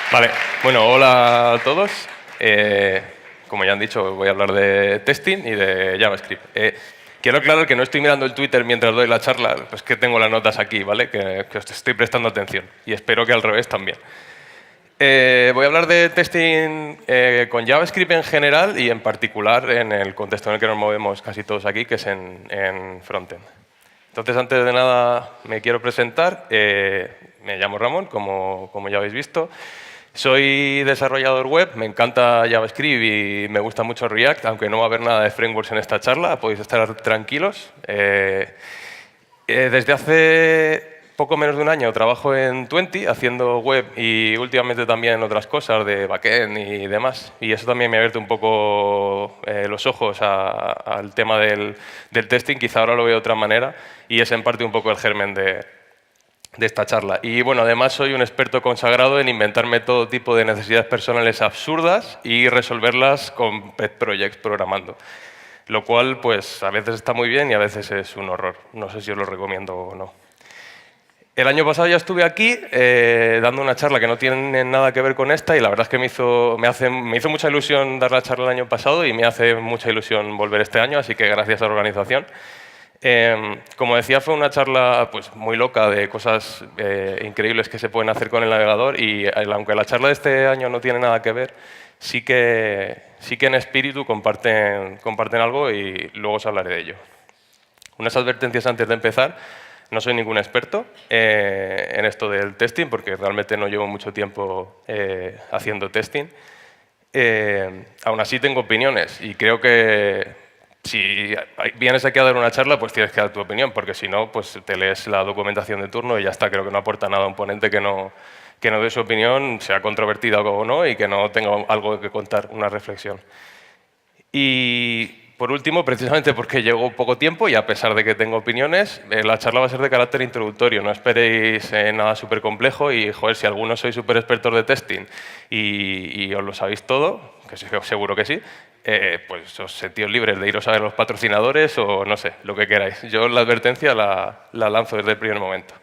Vale, bueno, hola a todos. Como ya han dicho, voy a hablar de testing y de JavaScript. Quiero aclarar que no estoy mirando el Twitter mientras doy la charla, pues que tengo las notas aquí, ¿vale? Que os estoy prestando atención y espero que al revés también. Voy a hablar de testing con JavaScript en general y en particular en el contexto en el que nos movemos casi todos aquí, que es en frontend. Entonces, antes de nada, me quiero presentar. Me llamo Ramón, como ya habéis visto. Soy desarrollador web, me encanta JavaScript y me gusta mucho React, aunque no va a haber nada de frameworks en esta charla, podéis estar tranquilos. Desde hace poco menos de un año trabajo en Twenty haciendo web y últimamente también otras cosas de backend y demás. Y eso también me ha abierto un poco los ojos al tema del testing, quizá ahora lo veo de otra manera y es en parte un poco el germen de esta charla. Y bueno, además soy un experto consagrado en inventarme todo tipo de necesidades personales absurdas y resolverlas con pet projects programando. Lo cual, pues, a veces está muy bien y a veces es un horror. No sé si os lo recomiendo o no. El año pasado ya estuve aquí dando una charla que no tiene nada que ver con esta y la verdad es que me hizo mucha ilusión dar la charla el año pasado y me hace mucha ilusión volver este año, así que gracias a la organización. Como decía, fue una charla pues, muy loca de cosas increíbles que se pueden hacer con el navegador y aunque la charla de este año no tiene nada que ver, sí que en espíritu comparten algo y luego os hablaré de ello. Unas advertencias antes de empezar. No soy ningún experto en esto del testing porque realmente no llevo mucho tiempo haciendo testing. Aún así tengo opiniones y creo que si vienes aquí a dar una charla, pues tienes que dar tu opinión, porque si no, pues te lees la documentación de turno y ya está. Creo que no aporta nada a un ponente que no dé su opinión, sea controvertida o no, y que no tenga algo que contar, una reflexión. Y por último, precisamente porque llevo poco tiempo y a pesar de que tengo opiniones, la charla va a ser de carácter introductorio. No esperéis nada súper complejo y, joder, si algunos sois súper expertos de testing y os lo sabéis todo, que seguro que sí, pues os sentís libres de iros a ver los patrocinadores o no sé, lo que queráis. Yo la advertencia la lanzo desde el primer momento.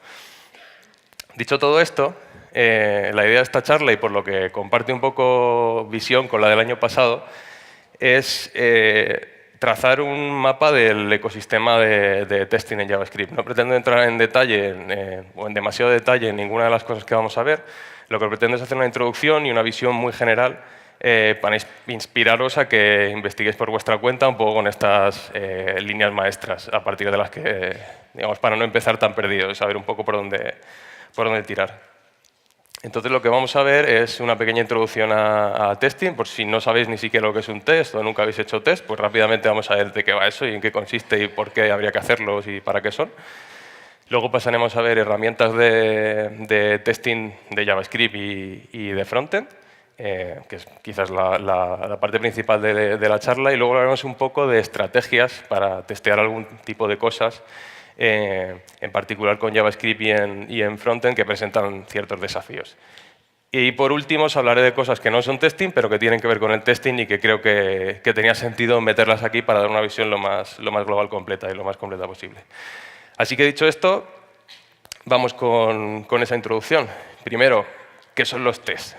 Dicho todo esto, la idea de esta charla y por lo que comparte un poco visión con la del año pasado es trazar un mapa del ecosistema de testing en JavaScript. No pretendo entrar en detalle o en demasiado detalle en ninguna de las cosas que vamos a ver. Lo que pretendo es hacer una introducción y una visión muy general para inspiraros a que investiguéis por vuestra cuenta un poco con estas líneas maestras a partir de las que, digamos, para no empezar tan perdidos, saber un poco por dónde tirar. Entonces lo que vamos a ver es una pequeña introducción a testing, por si no sabéis ni siquiera lo que es un test o nunca habéis hecho test, pues rápidamente vamos a ver de qué va eso y en qué consiste y por qué habría que hacerlos y para qué son. Luego pasaremos a ver herramientas de testing de JavaScript y de frontend, que es quizás la parte principal de la charla, y luego hablaremos un poco de estrategias para testear algún tipo de cosas en particular con JavaScript y en frontend, que presentan ciertos desafíos. Y por último os hablaré de cosas que no son testing, pero que tienen que ver con el testing y que creo que tenía sentido meterlas aquí para dar una visión lo más global completa y lo más completa posible. Así que dicho esto, vamos con esa introducción. Primero, ¿qué son los tests?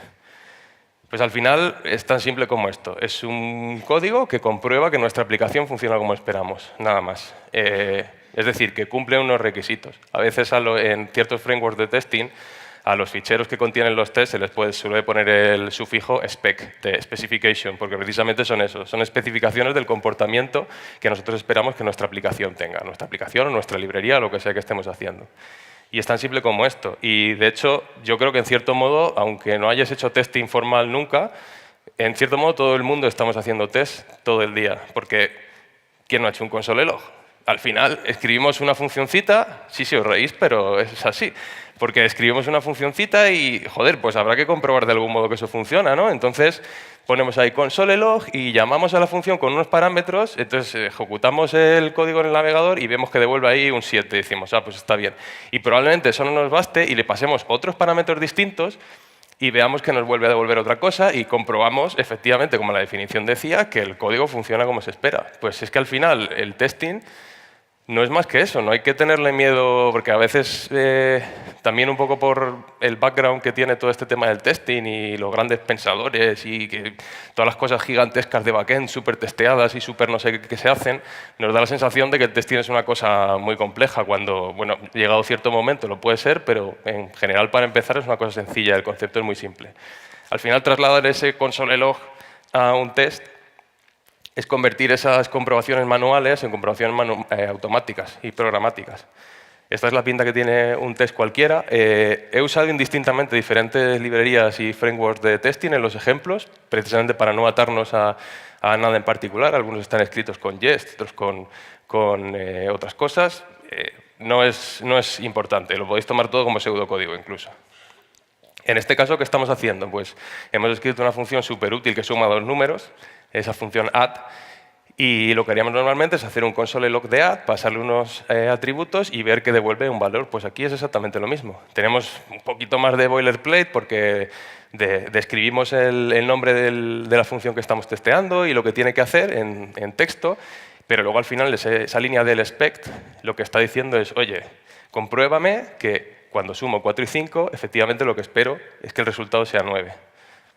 Pues al final es tan simple como esto. Es un código que comprueba que nuestra aplicación funciona como esperamos, nada más. Es decir, que cumple unos requisitos. A veces en ciertos frameworks de testing, a los ficheros que contienen los tests se les suele poner el sufijo spec, de specification, porque precisamente son eso, son especificaciones del comportamiento que nosotros esperamos que nuestra aplicación tenga, nuestra aplicación o nuestra librería o lo que sea que estemos haciendo. Y es tan simple como esto. Y de hecho, yo creo que en cierto modo, aunque no hayas hecho testing formal nunca, en cierto modo todo el mundo estamos haciendo test todo el día. Porque ¿quién no ha hecho un console log? Al final escribimos una funcioncita, sí, os reís, pero es así. Porque escribimos una funcioncita y, joder, pues habrá que comprobar de algún modo que eso funciona, ¿no? Entonces ponemos ahí console log y llamamos a la función con unos parámetros, entonces ejecutamos el código en el navegador y vemos que devuelve ahí un 7. Decimos, ah, pues está bien. Y probablemente eso no nos baste y le pasemos otros parámetros distintos y veamos que nos vuelve a devolver otra cosa y comprobamos, efectivamente, como la definición decía, que el código funciona como se espera. Pues es que al final el testing no es más que eso, no hay que tenerle miedo, porque a veces también un poco por el background que tiene todo este tema del testing y los grandes pensadores y que todas las cosas gigantescas de backend, súper testeadas y súper no sé qué se hacen, nos da la sensación de que el testing es una cosa muy compleja cuando, bueno, llegado cierto momento lo puede ser, pero en general para empezar es una cosa sencilla, el concepto es muy simple. Al final trasladar ese console log a un test es convertir esas comprobaciones manuales en comprobaciones automáticas y programáticas. Esta es la pinta que tiene un test cualquiera. He usado indistintamente diferentes librerías y frameworks de testing en los ejemplos, precisamente para no atarnos a nada en particular. Algunos están escritos con Jest, otros con otras cosas. No es importante, lo podéis tomar todo como pseudocódigo incluso. En este caso, ¿qué estamos haciendo? Pues hemos escrito una función súper útil que suma dos números, esa función add, y lo que haríamos normalmente es hacer un console log de add, pasarle unos atributos y ver que devuelve un valor. Pues aquí es exactamente lo mismo. Tenemos un poquito más de boilerplate porque describimos el nombre de la función que estamos testeando y lo que tiene que hacer en texto, pero luego al final esa línea del expect lo que está diciendo es, oye, compruébame que cuando sumo 4 y 5, efectivamente lo que espero es que el resultado sea 9.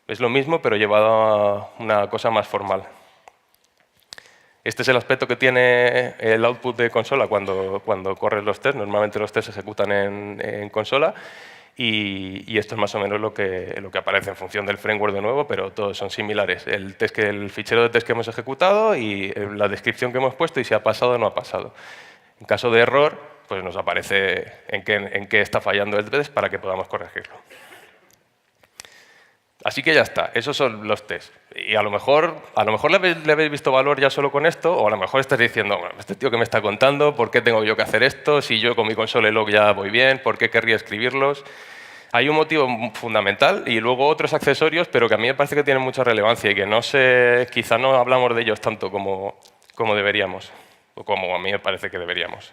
Es lo mismo, pero llevado a una cosa más formal. Este es el aspecto que tiene el output de consola cuando corren los tests. Normalmente los tests se ejecutan en consola y esto es más o menos lo que aparece en función del framework de nuevo, pero todos son similares. El fichero de test que hemos ejecutado y la descripción que hemos puesto y si ha pasado o no ha pasado. En caso de error, pues nos aparece en qué está fallando el test para que podamos corregirlo. Así que ya está, esos son los tests. Y a lo mejor le habéis visto valor ya solo con esto, o a lo mejor estáis diciendo, bueno, este tío que me está contando, ¿por qué tengo yo que hacer esto? Si yo con mi console log ya voy bien, ¿por qué querría escribirlos? Hay un motivo fundamental y luego otros accesorios, pero que a mí me parece que tienen mucha relevancia y que no sé, quizá no hablamos de ellos tanto como deberíamos, o como a mí me parece que deberíamos.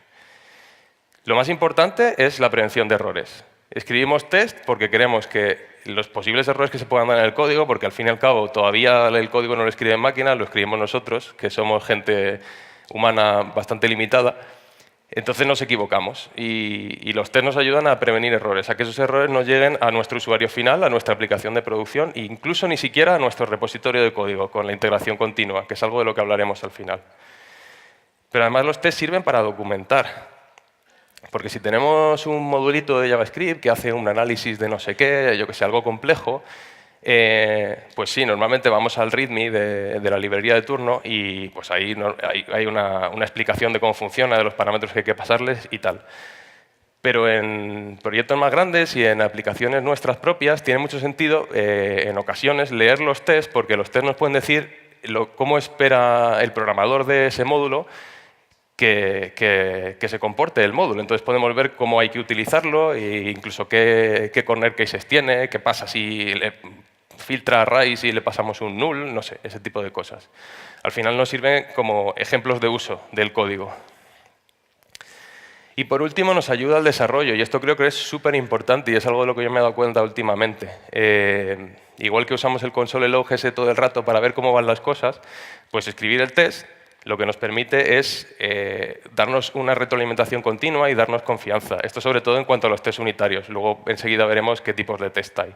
Lo más importante es la prevención de errores. Escribimos test porque queremos que los posibles errores que se puedan dar en el código, porque al fin y al cabo todavía el código no lo escribe en máquina, lo escribimos nosotros, que somos gente humana bastante limitada, entonces nos equivocamos. Y los test nos ayudan a prevenir errores, a que esos errores no lleguen a nuestro usuario final, a nuestra aplicación de producción, e incluso ni siquiera a nuestro repositorio de código, con la integración continua, que es algo de lo que hablaremos al final. Pero además los test sirven para documentar. Porque si tenemos un modulito de JavaScript que hace un análisis de no sé qué, yo que sé, algo complejo, pues sí, normalmente vamos al README de la librería de turno y pues ahí hay una explicación de cómo funciona, de los parámetros que hay que pasarles y tal. Pero en proyectos más grandes y en aplicaciones nuestras propias tiene mucho sentido en ocasiones leer los tests porque los tests nos pueden decir cómo espera el programador de ese módulo que se comporte el módulo. Entonces podemos ver cómo hay que utilizarlo e incluso qué corner cases tiene, qué pasa si le filtra arrays y le pasamos un null, no sé, ese tipo de cosas. Al final nos sirven como ejemplos de uso del código. Y por último nos ayuda al desarrollo, y esto creo que es súper importante y es algo de lo que yo me he dado cuenta últimamente. Igual que usamos el console log ese todo el rato para ver cómo van las cosas, pues escribir el test lo que nos permite es darnos una retroalimentación continua y darnos confianza. Esto sobre todo en cuanto a los test unitarios. Luego enseguida veremos qué tipos de test hay.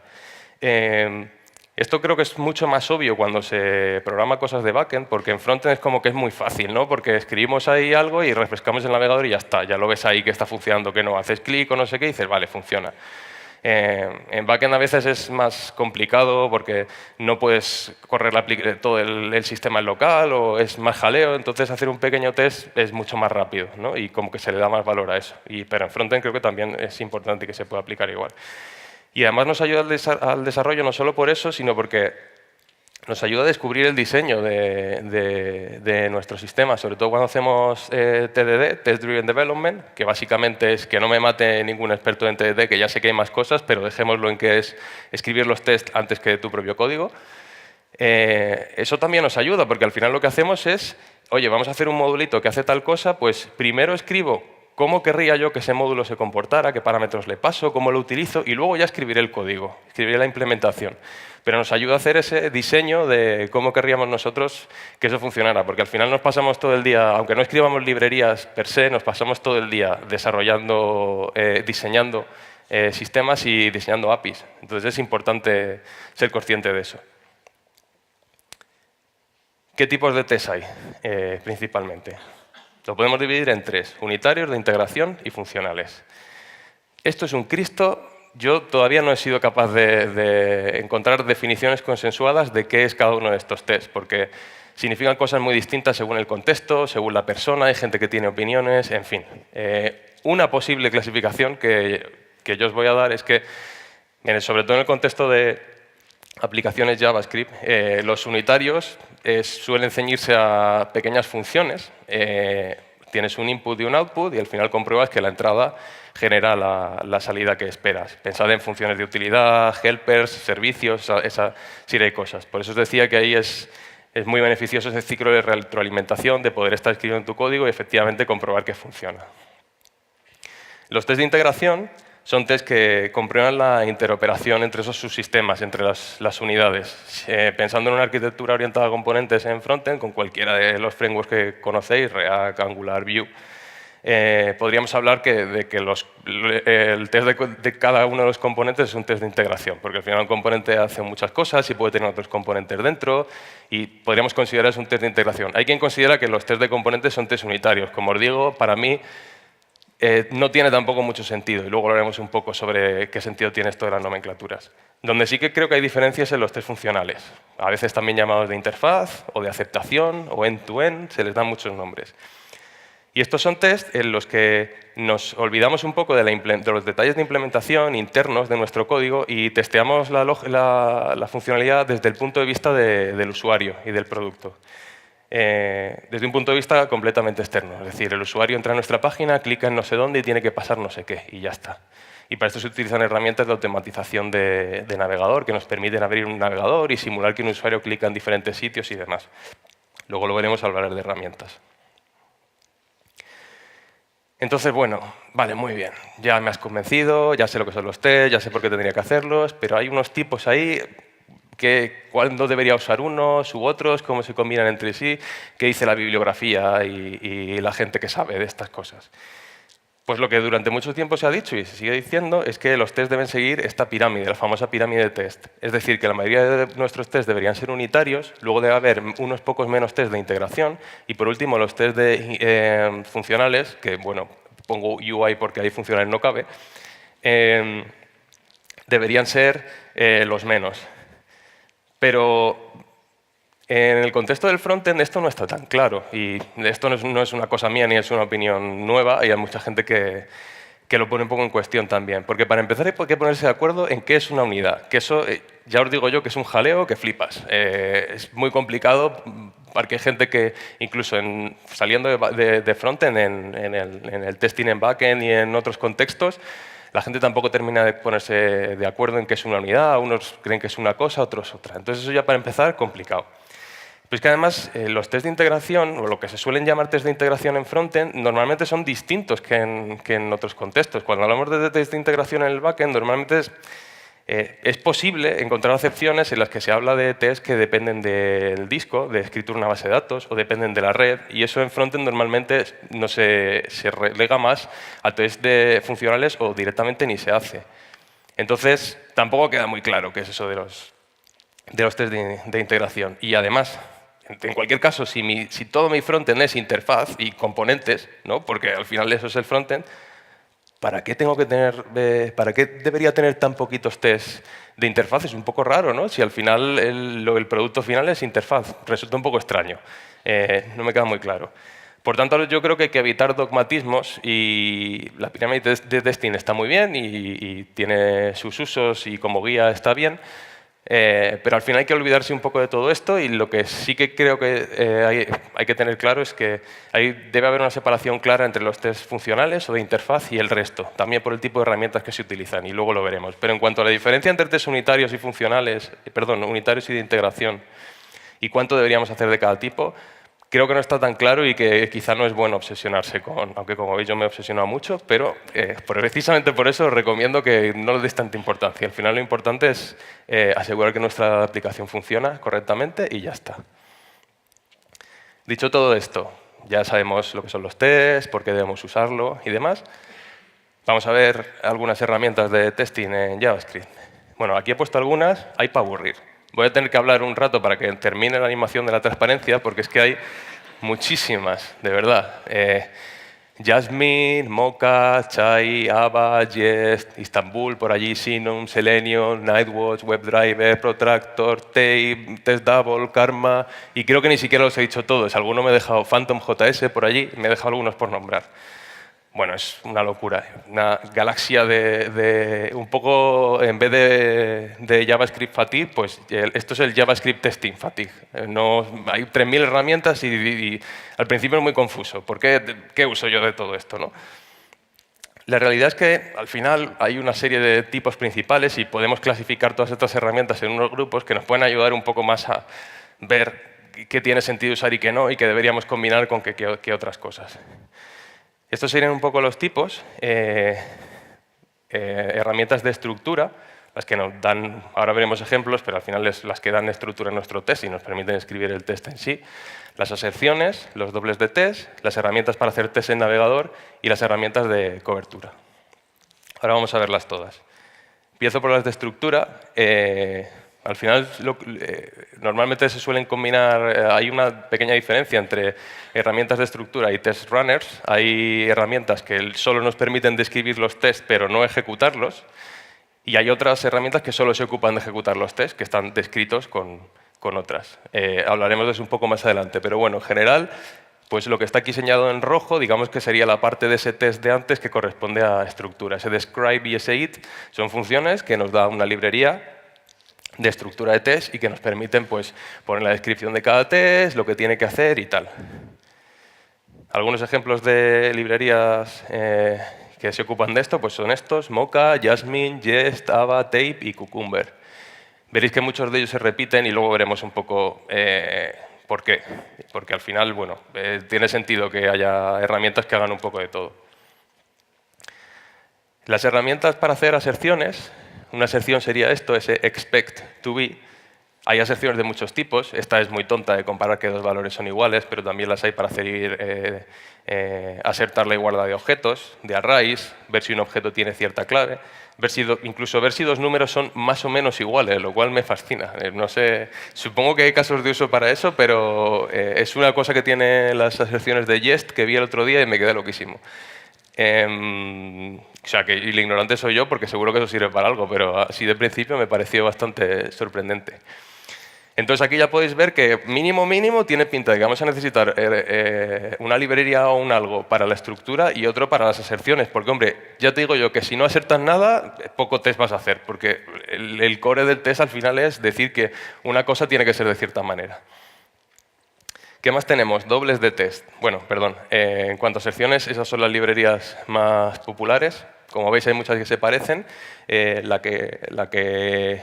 Esto creo que es mucho más obvio cuando se programa cosas de backend, porque en frontend es como que es muy fácil, ¿no? Porque escribimos ahí algo y refrescamos el navegador y ya está. Ya lo ves ahí que está funcionando, que no. Haces clic o no sé qué y dices, vale, funciona. En backend a veces es más complicado porque no puedes correr todo el sistema en local o es más jaleo, entonces hacer un pequeño test es mucho más rápido, ¿no? Y como que se le da más valor a eso. Pero en frontend creo que también es importante que se pueda aplicar igual. Y además nos ayuda al desarrollo no solo por eso, sino porque nos ayuda a descubrir el diseño de nuestro sistema, sobre todo cuando hacemos TDD, Test Driven Development, que básicamente es que no me mate ningún experto en TDD, que ya sé que hay más cosas, pero dejémoslo en que es escribir los tests antes que tu propio código. Eso también nos ayuda, porque al final lo que hacemos es, oye, vamos a hacer un modulito que hace tal cosa, pues primero escribo cómo querría yo que ese módulo se comportara, qué parámetros le paso, cómo lo utilizo, y luego ya escribiré el código, escribiré la implementación. Pero nos ayuda a hacer ese diseño de cómo querríamos nosotros que eso funcionara, porque al final nos pasamos todo el día, aunque no escribamos librerías per se, nos pasamos todo el día desarrollando, diseñando sistemas y diseñando APIs. Entonces es importante ser consciente de eso. ¿Qué tipos de test hay, principalmente? Lo podemos dividir en tres: unitarios, de integración y funcionales. Esto es un Cristo. Yo todavía no he sido capaz de encontrar definiciones consensuadas de qué es cada uno de estos tests, porque significan cosas muy distintas según el contexto, según la persona, hay gente que tiene opiniones, en fin. Una posible clasificación que yo os voy a dar es que, sobre todo en el contexto de aplicaciones JavaScript, los unitarios suelen ceñirse a pequeñas funciones. Tienes un input y un output y al final compruebas que la entrada genera la salida que esperas. Pensad en funciones de utilidad, helpers, servicios, esa serie de cosas. Por eso os decía que ahí es muy beneficioso ese ciclo de retroalimentación, de poder estar escribiendo tu código y efectivamente comprobar que funciona. Los test de integración son test que comprueban la interoperación entre esos subsistemas, entre las unidades. Pensando en una arquitectura orientada a componentes en frontend, con cualquiera de los frameworks que conocéis, React, Angular, Vue, podríamos hablar de que el test de cada uno de los componentes es un test de integración, porque al final un componente hace muchas cosas y puede tener otros componentes dentro, y podríamos considerar eso un test de integración. Hay quien considera que los test de componentes son test unitarios. Como os digo, para mí no tiene tampoco mucho sentido, y luego hablaremos un poco sobre qué sentido tiene esto de las nomenclaturas. Donde sí que creo que hay diferencias en los test funcionales, a veces también llamados de interfaz, o de aceptación, o end-to-end, se les dan muchos nombres. Y estos son test en los que nos olvidamos un poco de los detalles de implementación internos de nuestro código y testeamos la funcionalidad desde el punto de vista del usuario y del producto. Desde un punto de vista completamente externo. Es decir, el usuario entra a nuestra página, clica en no sé dónde y tiene que pasar no sé qué, y ya está. Y para esto se utilizan herramientas de automatización de navegador que nos permiten abrir un navegador y simular que un usuario clica en diferentes sitios y demás. Luego lo veremos al hablar de herramientas. Entonces, bueno, vale, muy bien. Ya me has convencido, ya sé lo que son los test, ya sé por qué tendría que hacerlos, pero hay unos tipos ahí cuándo debería usar unos u otros, cómo se combinan entre sí, qué dice la bibliografía y la gente que sabe de estas cosas. Pues lo que durante mucho tiempo se ha dicho y se sigue diciendo es que los test deben seguir esta pirámide, la famosa pirámide de test. Es decir, que la mayoría de nuestros test deberían ser unitarios, luego debe haber unos pocos menos test de integración y por último los test funcionales, que bueno, pongo UI porque ahí funcionales no cabe, deberían ser los menos. Pero en el contexto del frontend esto no está tan claro y esto no es una cosa mía ni es una opinión nueva y hay mucha gente que lo pone un poco en cuestión también. Porque para empezar hay que ponerse de acuerdo en qué es una unidad, que eso ya os digo yo que es un jaleo que flipas. Es muy complicado porque hay gente que incluso saliendo de frontend en el testing en backend y en otros contextos, la gente tampoco termina de ponerse de acuerdo en qué es una unidad, unos creen que es una cosa, otros otra. Entonces eso ya para empezar, complicado. Pues que además los test de integración, o lo que se suelen llamar test de integración en frontend, normalmente son distintos que en otros contextos. Cuando hablamos de test de integración en el backend, normalmente es posible encontrar excepciones en las que se habla de test que dependen del disco, de escritura en una base de datos, o dependen de la red, y eso en frontend normalmente no se relega más a test de funcionales o directamente ni se hace. Entonces, tampoco queda muy claro qué es eso de los test de integración. Y además, en cualquier caso, si todo mi frontend es interfaz y componentes, ¿no? Porque al final eso es el frontend, ¿para qué debería tener tan poquitos tests de interfaz? Es un poco raro, ¿no? Si al final el producto final es interfaz. Resulta un poco extraño. No me queda muy claro. Por tanto, yo creo que hay que evitar dogmatismos y la pirámide de testing está muy bien y tiene sus usos y como guía está bien, pero al final hay que olvidarse un poco de todo esto y lo que sí que creo que hay que tener claro es que debe haber una separación clara entre los test funcionales o de interfaz y el resto, también por el tipo de herramientas que se utilizan y luego lo veremos. Pero en cuanto a la diferencia entre test unitarios y funcionales, unitarios y de integración y cuánto deberíamos hacer de cada tipo, creo que no está tan claro y que quizá no es bueno obsesionarse con, aunque como veis yo me he obsesionado mucho, pero precisamente por eso os recomiendo que no le deis tanta importancia. Al final lo importante es asegurar que nuestra aplicación funciona correctamente y ya está. Dicho todo esto, ya sabemos lo que son los tests, por qué debemos usarlo y demás. Vamos a ver algunas herramientas de testing en JavaScript. Bueno, aquí he puesto algunas, hay para aburrir. Voy a tener que hablar un rato para que termine la animación de la transparencia, porque es que hay muchísimas, de verdad. Jasmine, Mocha, Chai, Ava, Jest, Istanbul, por allí, Sinum, Selenium, Nightwatch, WebDriver, Protractor, Tape, TestDouble, Karma, y creo que ni siquiera los he dicho todos. Alguno me he dejado Phantom JS por allí, me he dejado algunos por nombrar. Bueno, es una locura, una galaxia de un poco, en vez de JavaScript Fatigue, pues esto es el JavaScript Testing Fatigue. No, hay 3.000 herramientas y al principio es muy confuso. ¿Por qué? ¿Qué uso yo de todo esto, no? La realidad es que al final hay una serie de tipos principales y podemos clasificar todas estas herramientas en unos grupos que nos pueden ayudar un poco más a ver qué tiene sentido usar y qué no, y qué deberíamos combinar con qué otras cosas. Estos serían un poco los tipos. Herramientas de estructura, las que nos dan, ahora veremos ejemplos, pero al final es las que dan estructura a nuestro test y nos permiten escribir el test en sí. Las aserciones, los dobles de test, las herramientas para hacer test en navegador y las herramientas de cobertura. Ahora vamos a verlas todas. Empiezo por las de estructura. Al final, normalmente se suelen combinar, hay una pequeña diferencia entre herramientas de estructura y test runners. Hay herramientas que solo nos permiten describir los tests, pero no ejecutarlos. Y hay otras herramientas que solo se ocupan de ejecutar los tests, que están descritos con otras. Hablaremos de eso un poco más adelante, pero bueno, en general, pues lo que está aquí señalado en rojo, digamos que sería la parte de ese test de antes que corresponde a estructura. Ese describe y ese it son funciones que nos da una librería de estructura de test y que nos permiten pues, poner la descripción de cada test, lo que tiene que hacer y tal. Algunos ejemplos de librerías que se ocupan de esto pues son estos: Mocha, Jasmine, Jest, Ava, Tape y Cucumber. Veréis que muchos de ellos se repiten y luego veremos un poco por qué. Porque al final, bueno, tiene sentido que haya herramientas que hagan un poco de todo. Las herramientas para hacer aserciones. Una aserción sería esto, ese expect to be. Hay aserciones de muchos tipos. Esta es muy tonta de comparar que dos valores son iguales, pero también las hay para hacer asertar la igualdad de objetos, de arrays, ver si un objeto tiene cierta clave, incluso ver si dos números son más o menos iguales, lo cual me fascina. No sé, supongo que hay casos de uso para eso, pero es una cosa que tienen las aserciones de Jest que vi el otro día y me quedé loquísimo. O sea, que el ignorante soy yo porque seguro que eso sirve para algo, pero así de principio me pareció bastante sorprendente. Entonces aquí ya podéis ver que mínimo tiene pinta de que vamos a necesitar una librería o un algo para la estructura y otro para las aserciones. Porque, hombre, ya te digo yo que si no asertas nada, poco test vas a hacer. Porque el core del test al final es decir que una cosa tiene que ser de cierta manera. ¿Qué más tenemos? Dobles de test. Bueno, perdón. En cuanto a secciones, esas son las librerías más populares. Como veis, hay muchas que se parecen. La que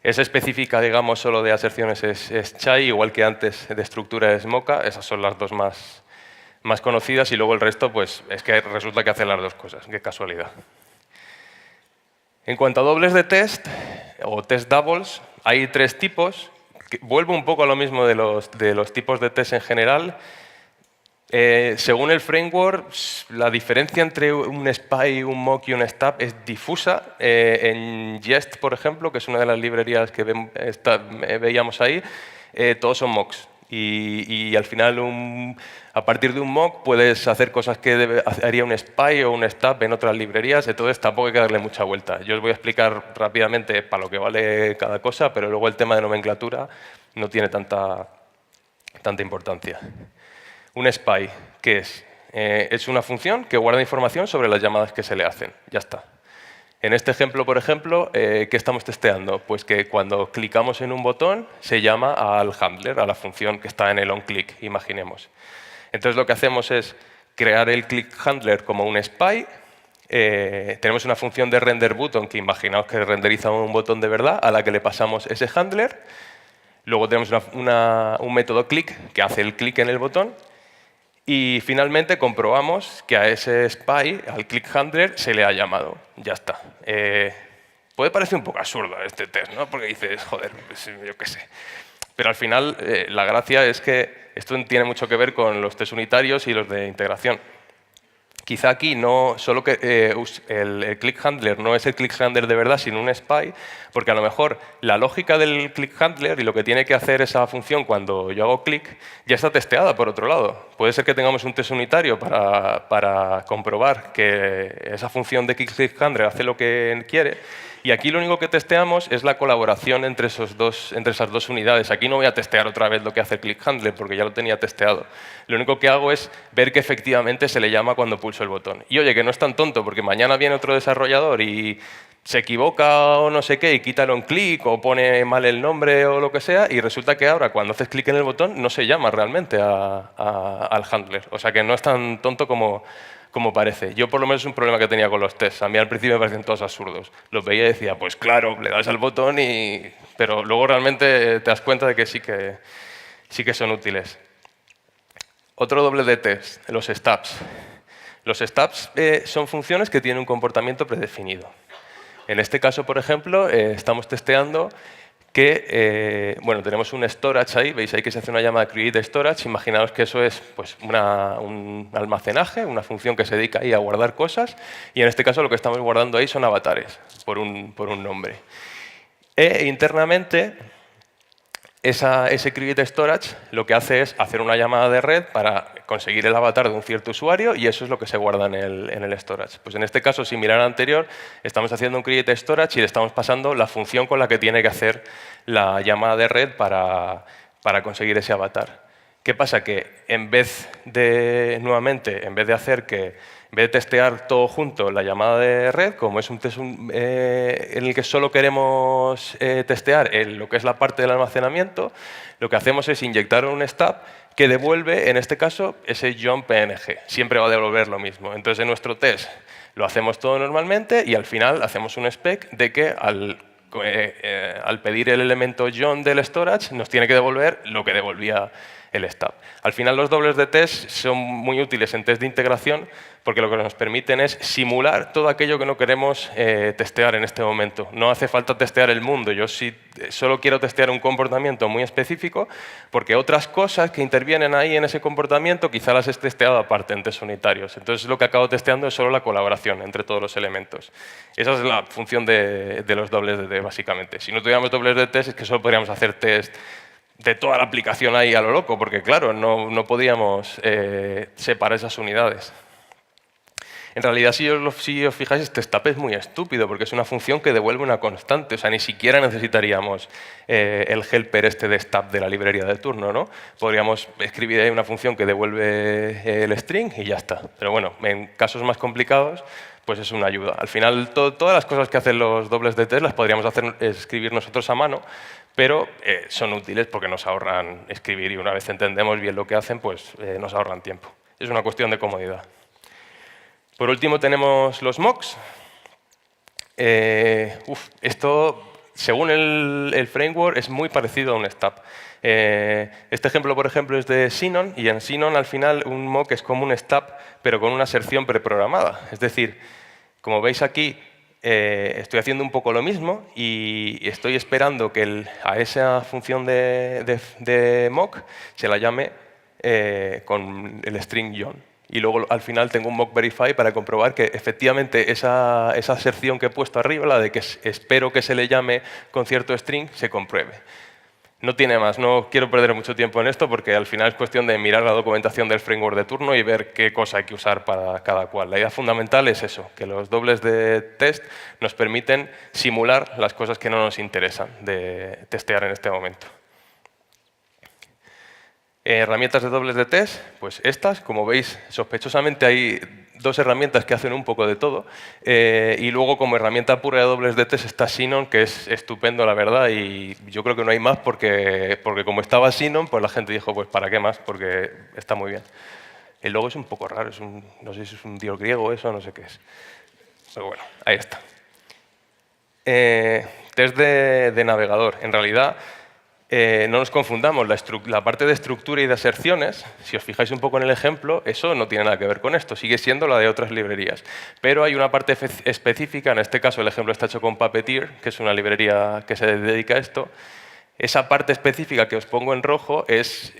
es específica, digamos, solo de aserciones es Chai, igual que antes de estructura es Mocha. Esas son las dos más conocidas y luego el resto, pues es que resulta que hacen las dos cosas. Qué casualidad. En cuanto a dobles de test o test doubles, hay tres tipos. Vuelvo un poco a lo mismo de los tipos de test en general. Según el framework, la diferencia entre un SPY, un mock y un stub es difusa. En Jest, por ejemplo, que es una de las librerías que veíamos ahí, todos son mocks. Y al final, a partir de un mock, puedes hacer cosas que haría un SPY o un stub en otras librerías. Entonces, tampoco hay que darle mucha vuelta. Yo os voy a explicar rápidamente para lo que vale cada cosa, pero luego el tema de nomenclatura no tiene tanta importancia. Un SPY, ¿qué es? Es una función que guarda información sobre las llamadas que se le hacen. Ya está. En este ejemplo, por ejemplo, ¿qué estamos testeando? Pues que cuando clicamos en un botón se llama al handler, a la función que está en el onClick, imaginemos. Entonces lo que hacemos es crear el click handler como un SPY. Tenemos una función de render button que imaginaos que renderiza un botón de verdad a la que le pasamos ese handler. Luego tenemos un método click que hace el clic en el botón. Y finalmente comprobamos que a ese SPY, al click handler, se le ha llamado. Ya está. Puede parecer un poco absurdo este test, ¿no? Porque dices, joder, pues, yo qué sé. Pero al final la gracia es que esto tiene mucho que ver con los test unitarios y los de integración. quizá aquí no solo que el click handler no es el click handler de verdad, sino un spy, porque a lo mejor la lógica del click handler y lo que tiene que hacer esa función cuando yo hago click ya está testeada por otro lado. Puede ser que tengamos un test unitario para comprobar que esa función de click handler hace lo que quiere. Y aquí lo único que testeamos es la colaboración entre esas dos unidades. Aquí no voy a testear otra vez lo que hace el click handler porque ya lo tenía testeado. Lo único que hago es ver que efectivamente se le llama cuando pulso el botón. Y oye, que no es tan tonto porque mañana viene otro desarrollador y se equivoca o no sé qué y quítalo en clic o pone mal el nombre o lo que sea y resulta que ahora cuando haces clic en el botón no se llama realmente al handler. O sea que no es tan tonto como parece. Yo por lo menos es un problema que tenía con los tests. A mí al principio me parecían todos absurdos. Los veía y decía, pues claro, le das al botón y... Pero luego realmente te das cuenta de que sí que son útiles. Otro doble de test, los stubs. Los stubs son funciones que tienen un comportamiento predefinido. En este caso, por ejemplo, estamos testeando que bueno, tenemos un storage ahí, veis ahí que se hace una llamada create storage, imaginaos que eso es pues, un almacenaje, una función que se dedica ahí a guardar cosas, y en este caso lo que estamos guardando ahí son avatares, por un nombre. E internamente, ese create storage lo que hace es hacer una llamada de red para conseguir el avatar de un cierto usuario y eso es lo que se guarda en el storage. Pues en este caso, similar al anterior, estamos haciendo un create storage y le estamos pasando la función con la que tiene que hacer la llamada de red para conseguir ese avatar. ¿Qué pasa? Que en vez de testear todo junto la llamada de red, como es un test en el que solo queremos testear lo que es la parte del almacenamiento, lo que hacemos es inyectar un stub que devuelve, en este caso, ese jump PNG. Siempre va a devolver lo mismo. Entonces, en nuestro test lo hacemos todo normalmente y al final hacemos un spec de que al pedir el elemento John del storage nos tiene que devolver lo que devolvía el stub. Al final los dobles de test son muy útiles en test de integración porque lo que nos permiten es simular todo aquello que no queremos testear en este momento. No hace falta testear el mundo. Yo solo quiero testear un comportamiento muy específico porque otras cosas que intervienen ahí en ese comportamiento quizá las he testeado aparte en test unitarios. Entonces lo que acabo testeando es solo la colaboración entre todos los elementos. Esa es la función de los dobles de test básicamente. Si no tuviéramos dobles de test es que solo podríamos hacer test de toda la aplicación ahí a lo loco, porque claro, no podíamos separar esas unidades. En realidad, si os fijáis, este stub es muy estúpido, porque es una función que devuelve una constante. O sea, ni siquiera necesitaríamos el helper este de stub de la librería de turno, ¿no? Podríamos escribir ahí una función que devuelve el string y ya está. Pero bueno, en casos más complicados, pues es una ayuda. Al final, todas las cosas que hacen los dobles de test las podríamos escribir nosotros a mano, pero son útiles porque nos ahorran escribir y una vez entendemos bien lo que hacen, pues nos ahorran tiempo. Es una cuestión de comodidad. Por último tenemos los mocks. Esto, según el framework, es muy parecido a un stub. Este ejemplo, por ejemplo, es de Xenon, y en Xenon, al final, un mock es como un stub, pero con una aserción preprogramada. Es decir, como veis aquí, estoy haciendo un poco lo mismo y estoy esperando que a esa función de mock se la llame con el string John. Y luego al final tengo un mock verify para comprobar que efectivamente esa aserción que he puesto arriba, la de que espero que se le llame con cierto string, se compruebe. No tiene más, no quiero perder mucho tiempo en esto porque al final es cuestión de mirar la documentación del framework de turno y ver qué cosa hay que usar para cada cual. La idea fundamental es eso, que los dobles de test nos permiten simular las cosas que no nos interesan de testear en este momento. Herramientas de dobles de test, pues estas, como veis, sospechosamente hay dos herramientas que hacen un poco de todo. Y luego, como herramienta pura de dobles de test, está Xenon, que es estupendo, la verdad, y yo creo que no hay más porque como estaba Xenon, pues la gente dijo, pues ¿para qué más? Porque está muy bien. El logo es un poco raro, no sé si es un dios griego eso, no sé qué es. Pero bueno, ahí está. Test de navegador. En realidad, no nos confundamos, la parte de estructura y de aserciones, si os fijáis un poco en el ejemplo, eso no tiene nada que ver con esto, sigue siendo la de otras librerías. Pero hay una parte específica, en este caso el ejemplo está hecho con Puppeteer, que es una librería que se dedica a esto, Esa parte específica que os pongo en rojo es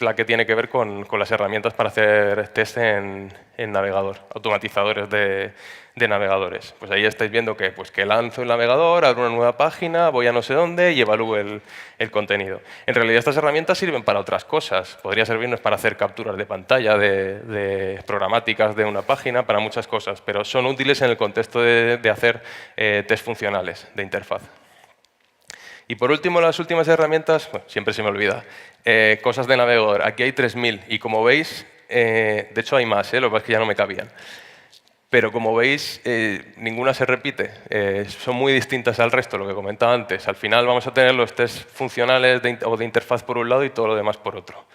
la que tiene que ver con las herramientas para hacer test en navegador, automatizadores de navegadores. Pues ahí estáis viendo que lanzo el navegador, abro una nueva página, voy a no sé dónde y evalúo el contenido. En realidad estas herramientas sirven para otras cosas. Podría servirnos para hacer capturas de pantalla de programáticas de una página, para muchas cosas, pero son útiles en el contexto de hacer test funcionales de interfaz. Y por último, las últimas herramientas, bueno, siempre se me olvida, cosas de navegador. Aquí hay 3000 y como veis, de hecho hay más, lo que pasa es que ya no me cabían. Pero como veis, ninguna se repite. Son muy distintas al resto, lo que comentaba antes. Al final vamos a tener los tests funcionales o de interfaz por un lado y todo lo demás por otro.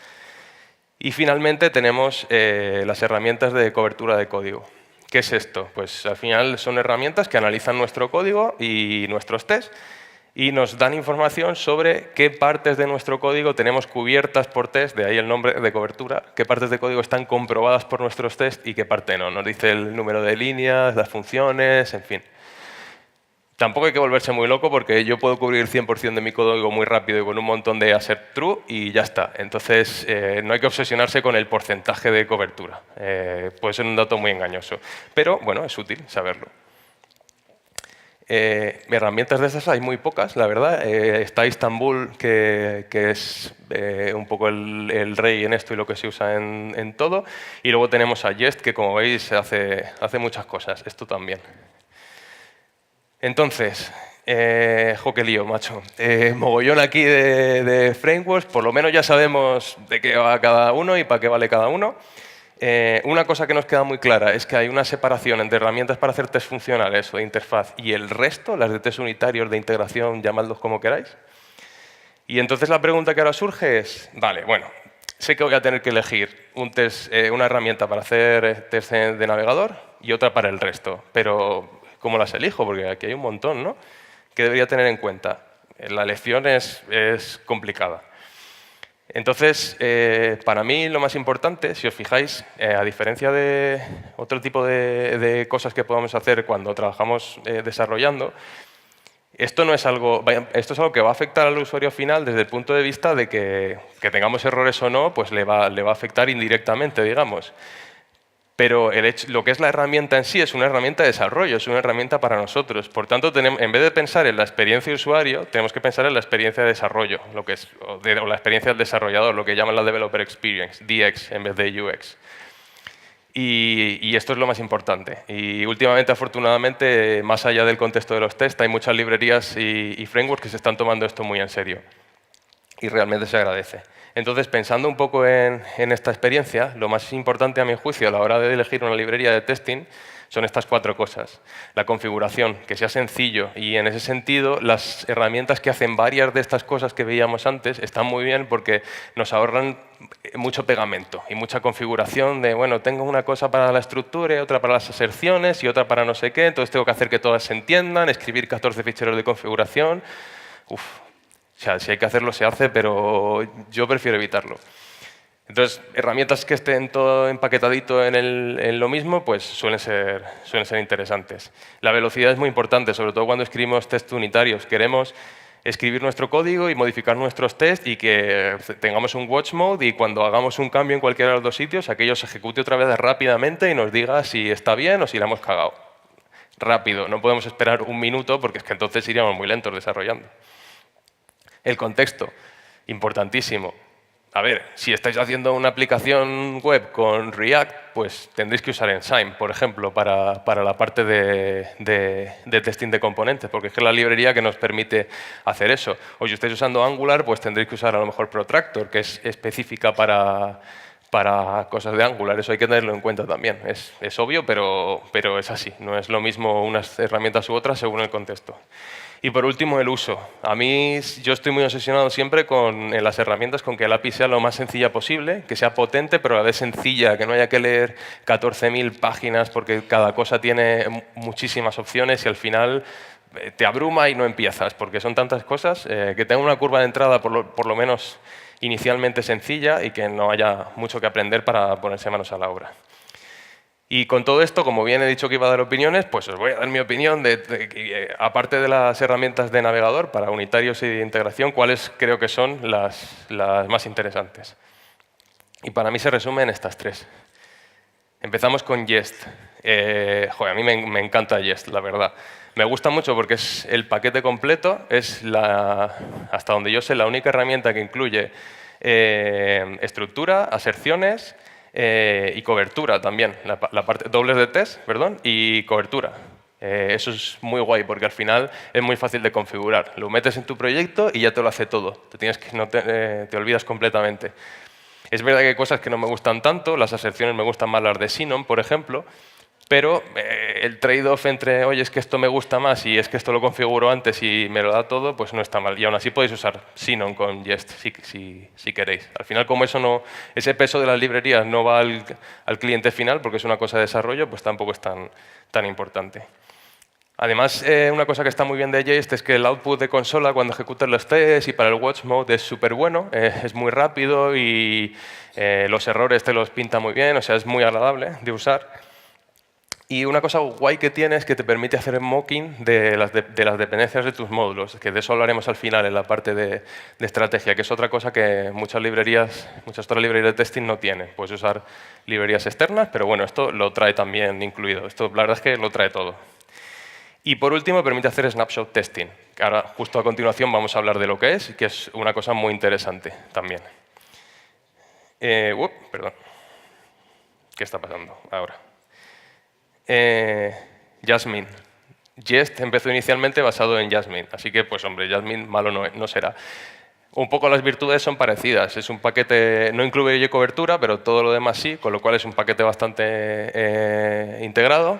Y finalmente tenemos las herramientas de cobertura de código. ¿Qué es esto? Pues al final son herramientas que analizan nuestro código y nuestros tests y nos dan información sobre qué partes de nuestro código tenemos cubiertas por test, de ahí el nombre de cobertura, qué partes de código están comprobadas por nuestros test y qué parte no. Nos dice el número de líneas, las funciones, en fin. Tampoco hay que volverse muy loco porque yo puedo cubrir 100% de mi código muy rápido y con un montón de assert true y ya está. Entonces, no hay que obsesionarse con el porcentaje de cobertura. Puede ser un dato muy engañoso. Pero, bueno, es útil saberlo. Herramientas de esas hay muy pocas, la verdad. Está Istanbul, que es un poco el rey en esto y lo que se usa en todo. Y luego tenemos a Jest, que como veis hace muchas cosas. Esto también. Entonces, qué lío, macho. Mogollón aquí de frameworks. Por lo menos ya sabemos de qué va cada uno y para qué vale cada uno. Una cosa que nos queda muy clara es que hay una separación entre herramientas para hacer test funcionales o de interfaz y el resto, las de test unitarios, de integración, llamadlos como queráis. Y entonces la pregunta que ahora surge es, vale, bueno, sé que voy a tener que elegir una herramienta para hacer test de navegador y otra para el resto, pero ¿cómo las elijo? Porque aquí hay un montón, ¿no? ¿Qué debería tener en cuenta? La elección es complicada. Entonces, para mí lo más importante, si os fijáis, a diferencia de otro tipo de cosas que podamos hacer cuando trabajamos desarrollando, esto es algo que va a afectar al usuario final desde el punto de vista de que tengamos errores o no, pues le va a afectar indirectamente, digamos. Pero lo que es la herramienta en sí es una herramienta de desarrollo, es una herramienta para nosotros. Por tanto, en vez de pensar en la experiencia de usuario, tenemos que pensar en la experiencia de desarrollo, o la experiencia del desarrollador, lo que llaman la Developer Experience, DX en vez de UX. Y esto es lo más importante. Y últimamente, afortunadamente, más allá del contexto de los tests, hay muchas librerías y frameworks que se están tomando esto muy en serio. Y realmente se agradece. Entonces, pensando un poco en esta experiencia, lo más importante a mi juicio a la hora de elegir una librería de testing son estas 4 cosas. La configuración, que sea sencillo y en ese sentido las herramientas que hacen varias de estas cosas que veíamos antes están muy bien porque nos ahorran mucho pegamento y mucha configuración de, bueno, tengo una cosa para la estructura, otra para las aserciones y otra para no sé qué, entonces tengo que hacer que todas se entiendan, escribir 14 ficheros de configuración. Uf. O sea, si hay que hacerlo, se hace, pero yo prefiero evitarlo. Entonces, herramientas que estén todo empaquetadito en lo mismo, pues suelen ser interesantes. La velocidad es muy importante, sobre todo cuando escribimos test unitarios. Queremos escribir nuestro código y modificar nuestros tests y que tengamos un watch mode y cuando hagamos un cambio en cualquiera de los dos sitios, aquello se ejecute otra vez rápidamente y nos diga si está bien o si la hemos cagado. Rápido, no podemos esperar un minuto porque es que entonces iríamos muy lentos desarrollando. El contexto, importantísimo. A ver, si estáis haciendo una aplicación web con React, pues tendréis que usar Enzyme, por ejemplo, para la parte de testing de componentes, porque es la librería que nos permite hacer eso. O si estáis usando Angular, pues tendréis que usar a lo mejor Protractor, que es específica para cosas de Angular. Eso hay que tenerlo en cuenta también. Es obvio, pero es así. No es lo mismo unas herramientas u otras según el contexto. Y por último, el uso. A mí, yo estoy muy obsesionado siempre en las herramientas con que el API sea lo más sencilla posible, que sea potente, pero a la vez sencilla, que no haya que leer 14.000 páginas porque cada cosa tiene muchísimas opciones y al final te abruma y no empiezas, porque son tantas cosas, que tenga una curva de entrada por lo menos inicialmente sencilla y que no haya mucho que aprender para ponerse manos a la obra. Y con todo esto, como bien he dicho que iba a dar opiniones, pues os voy a dar mi opinión aparte de las herramientas de navegador para unitarios y de integración, cuáles creo que son las más interesantes. Y para mí se resumen en estas tres. Empezamos con Jest. A mí me encanta Jest, la verdad. Me gusta mucho porque es el paquete completo, es hasta donde yo sé la única herramienta que incluye estructura, aserciones y cobertura también, la parte dobles de test, perdón, y cobertura. Eso es muy guay porque al final es muy fácil de configurar. Lo metes en tu proyecto y ya te lo hace todo. No te olvidas completamente. Es verdad que hay cosas que no me gustan tanto, las aserciones me gustan más las de Sinon, por ejemplo, pero el trade-off entre, oye, es que esto me gusta más y es que esto lo configuro antes y me lo da todo, pues no está mal. Y aún así podéis usar Sinon con Jest si queréis. Al final, como ese peso de las librerías no va al cliente final, porque es una cosa de desarrollo, pues tampoco es tan importante. Además, una cosa que está muy bien de Jest es que el output de consola cuando ejecutas los tests y para el watch mode es súper bueno, es muy rápido y los errores te los pinta muy bien, o sea, es muy agradable de usar. Y una cosa guay que tiene es que te permite hacer mocking de las dependencias de tus módulos, que de eso hablaremos al final en la parte de estrategia, que es otra cosa que muchas otras librerías de testing no tienen. Puedes usar librerías externas, pero bueno, esto lo trae también incluido. Esto la verdad es que lo trae todo. Y por último, permite hacer snapshot testing. Ahora, justo a continuación, vamos a hablar de lo que es una cosa muy interesante también. Perdón. ¿Qué está pasando ahora? Jasmine. Jest empezó inicialmente basado en Jasmine, así que, pues hombre, Jasmine malo no será. Un poco las virtudes son parecidas. Es un paquete, no incluye cobertura, pero todo lo demás sí, con lo cual es un paquete bastante integrado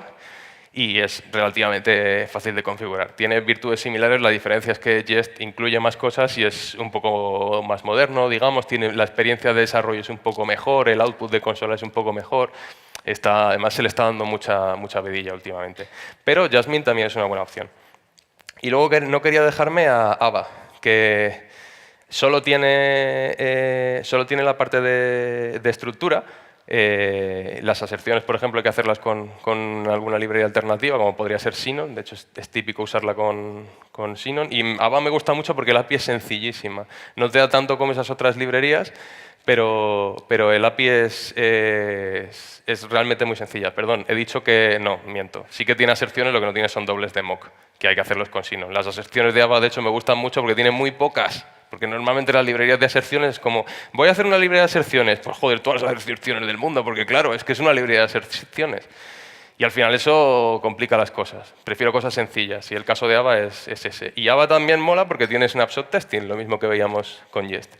y es relativamente fácil de configurar. Tiene virtudes similares, la diferencia es que Jest incluye más cosas y es un poco más moderno, digamos, la experiencia de desarrollo es un poco mejor, el output de consola es un poco mejor. Además, se le está dando mucha vidilla últimamente. Pero Jasmine también es una buena opción. Y luego no quería dejarme a Ava, que solo tiene la parte de estructura. Las aserciones, por ejemplo, hay que hacerlas con alguna librería alternativa, como podría ser Sinon. De hecho, es típico usarla con Sinon. Y Ava me gusta mucho porque la API es sencillísima. No te da tanto como esas otras librerías, pero el API es realmente muy sencilla. Perdón, he dicho que no, miento. Sí que tiene aserciones, lo que no tiene son dobles de mock, que hay que hacerlos con Sinon. Las aserciones de Ava, de hecho, me gustan mucho porque tienen muy pocas. Porque normalmente las librerías de aserciones es como, voy a hacer una librería de aserciones. Pues joder, todas las aserciones del mundo, porque claro, es que es una librería de aserciones. Y al final eso complica las cosas. Prefiero cosas sencillas y el caso de Ava es ese. Y Ava también mola porque tiene snapshot testing, lo mismo que veíamos con Jest.